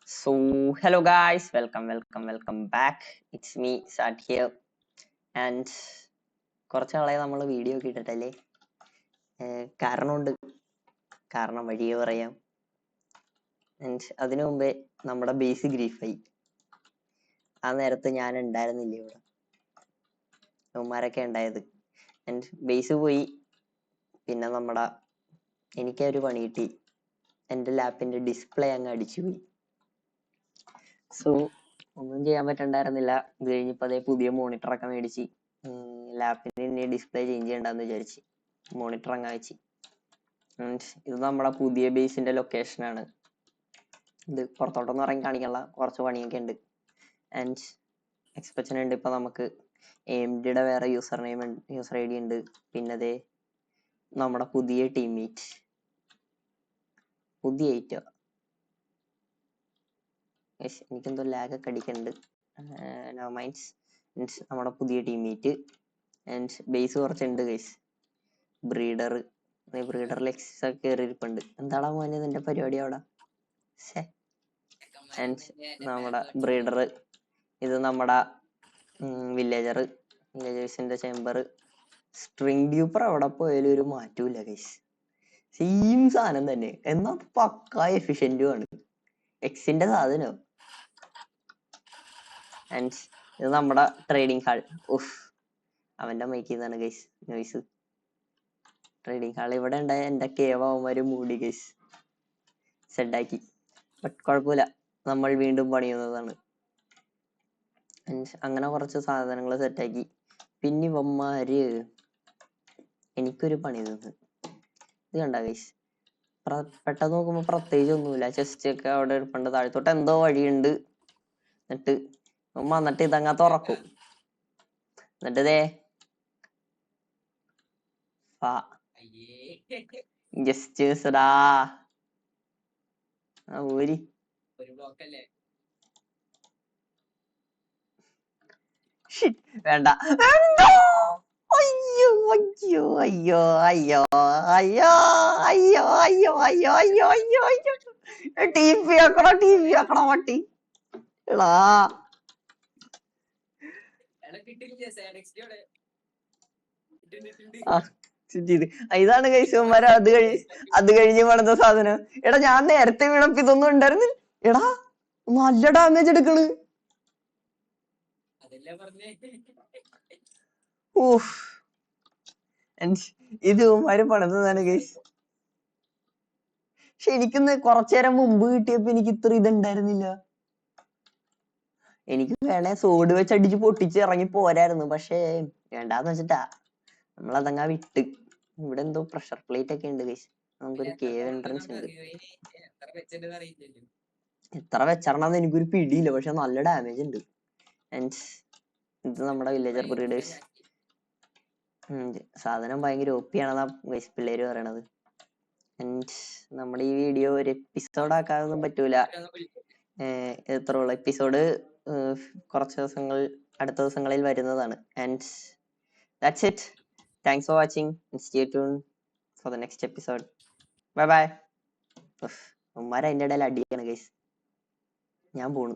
So, hello guys, welcome back. It's me, Sat here. And കുറച്ച് നാളായി നമ്മൾ video ഒക്കെ ഇട്ടിട്ടല്ലേ. കാരണം വഴിയേ പറയാം. ആൻഡ് അതിനു മുമ്പേ നമ്മുടെ ബേസ് ഗ്രീഫായി. ആ നേരത്ത് ഞാൻ ഉണ്ടായിരുന്നില്ല ഇവിടെ. അവന്മാരൊക്കെ ഉണ്ടായത്. ആൻഡ് ബേസ് പോയി. പിന്നെ എനിക്കൊരു പണി കിട്ടി. എൻ്റെ ലാപ്പിന്റെ ഡിസ്പ്ലേ അങ്ങ് അടിച്ചു പോയി. സോ ഒന്നും ചെയ്യാൻ പറ്റണ്ടായിരുന്നില്ല. ഇത് കഴിഞ്ഞപ്പോ അതേ പുതിയ മോണിറ്റർ ഒക്കെ മേടിച്ച് ലാപ്പിന് ഇനി ഡിസ്പ്ലേ ചേഞ്ച് ചെയ്യണ്ടെന്ന് വിചാരിച്ച് മോണിറ്റർ അങ്ങ് വെച്ച്. ഇത് നമ്മുടെ പുതിയ ബേസിന്റെ ലൊക്കേഷൻ ആണ്. ഇത് പുറത്തോട്ടൊന്നും ഇറങ്ങി കാണിക്കാനുള്ള കുറച്ച് പണിയൊക്കെ ഉണ്ട്. ആൻഡ് എക്സ്പെക്ഷൻ ഉണ്ട്. ഇപ്പൊ നമുക്ക് AMDയുടെ വേറെ യൂസർ ID ഉണ്ട്. പിന്നെ അതേ നമ്മുടെ പുതിയ ടീംമേറ്റ് പുതിയ ഐറ്റം. എനിക്കെന്തോ ലാഗ് ഒക്കെ അടിക്കുന്നുണ്ട്. നമ്മുടെ പുതിയ ടീംമേറ്റ് ആൻഡ് ബേസ് കുറച്ചുണ്ട് ഗൈസ്. ബ്രീഡർ ലെക്സ് ഒക്കെ കയറിയിരിപ്പുണ്ട്. എന്താടാ മോനെ നിന്റെ പരിപാടി അവിടെ? ആൻഡ് നമ്മുടെ ബ്രീഡർ, ഇത് നമ്മുടെ വില്ലേജേഴ്സിന്റെ ചേംബർ. സ്ട്രിങ് ഡ്യൂപ്പർ എവിടെ പോയാലും ഒരു മാറ്റൂല ഗൈസ്. സെയിം സാധനം തന്നെ, എന്നാ പക്ക എഫിഷ്യന്റും ആണ്. എക്സിന്റെ സാധനം. ആൻഡ് ഇത് നമ്മുടെ ട്രേഡിംഗ് ഹാൾ. അവന്റെ മൈക്കിൽ നിന്നാണ് ഗൈസ് നോയ്സ്. ട്രേഡിംഗ് ഹാൾ ഇവിടെ ഉണ്ടായ എന്റെ കേവാവന്മാര് മൂടി ഗൈസ് സെഡാക്കി. ബട്ട് കുഴപ്പമില്ല, നമ്മൾ വീണ്ടും പണിയുന്നതാണ്. അങ്ങനെ കുറച്ച് സാധനങ്ങൾ സെറ്റാക്കി. പിന്നെ ഇവന്മാര് എനിക്കൊരു പണി തന്നു. ഇത് കണ്ട ഗൈസ്, പെട്ടെന്ന് നോക്കുമ്പോ പ്രത്യേകിച്ച് ഒന്നുമില്ല. ചെസ്റ്റ് ഒക്കെ അവിടെ ഇരിപ്പുണ്ട്. താഴത്തോട്ട് എന്തോ വഴിയുണ്ട്. എന്നിട്ട് ഇതങ്ങ തുറക്കും. എന്നിട്ട് ഇതേ ജസ്റ്റേഴ്സടാ വേണ്ട. അയ്യോ അയ്യോ അയ്യോ അയ്യോ അയ്യോ അയ്യോ അയ്യോ അയ്യോ അയ്യോ അയ്യോ അയ്യോ TV ആക്കണ വട്ടി. എടാ ഇതാണ് കൈസന്മാര്. അത് കഴിഞ്ഞ് പണിത സാധനം. എടാ ഞാൻ നേരത്തെ വീണപ്പോ ഇതൊന്നും ഉണ്ടായിരുന്നു. എടാ നല്ല ഡാമേജ് എടുക്കണ്. ഇത് ഇവന്മാര് പണിതാണ് ഗൈസ്. പക്ഷെ എനിക്കിന്ന് കുറച്ചേരം മുമ്പ് കിട്ടിയപ്പോ എനിക്ക് ഇത്ര ഇതുണ്ടായിരുന്നില്ല. എനിക്ക് വേണേ സോഡ് വെച്ച് അടിച്ച് പൊട്ടിച്ച് ഇറങ്ങി പോരായിരുന്നു. പക്ഷേ വേണ്ടാന്ന് വെച്ചിട്ടാ നമ്മളതങ്ങാ വിട്ട്. ഇവിടെ എന്തോ പ്രഷർ പ്ലേറ്റ് ഒക്കെ ഉണ്ട് ഗൈസ്. നമുക്കൊരു കേവ് എൻട്രൻസ് ഉണ്ട്. എത്ര വെച്ചറണമെന്ന് എനിക്കൊരു പിടിയില്ല, പക്ഷെ നല്ല ഡാമേജ് ഉണ്ട്. ആൻഡ് ഇത് നമ്മുടെ വില്ലേജർ ബ്രീഡേഴ്സ്. സാധനം ഭയങ്കര ഒപ്പിയാണെന്നാ ഗൈസ് പിള്ളേര് പറയണത്. ആൻഡ് നമ്മുടെ ഈ വീഡിയോ ഒരു എപ്പിസോഡ് ആക്കാനൊന്നും പറ്റൂല. എത്രയുള്ള എപ്പിസോഡ് അടുത്ത ദിവസങ്ങളിൽ വരുന്നതാണ്. And that's it. Thanks for watching and stay tuned for the next episode. Bye bye. ഉമ്മാര് അതിന്റെ ഇടയിൽ അടിയാണ് ഗൈസ്. ഞാൻ പോണു.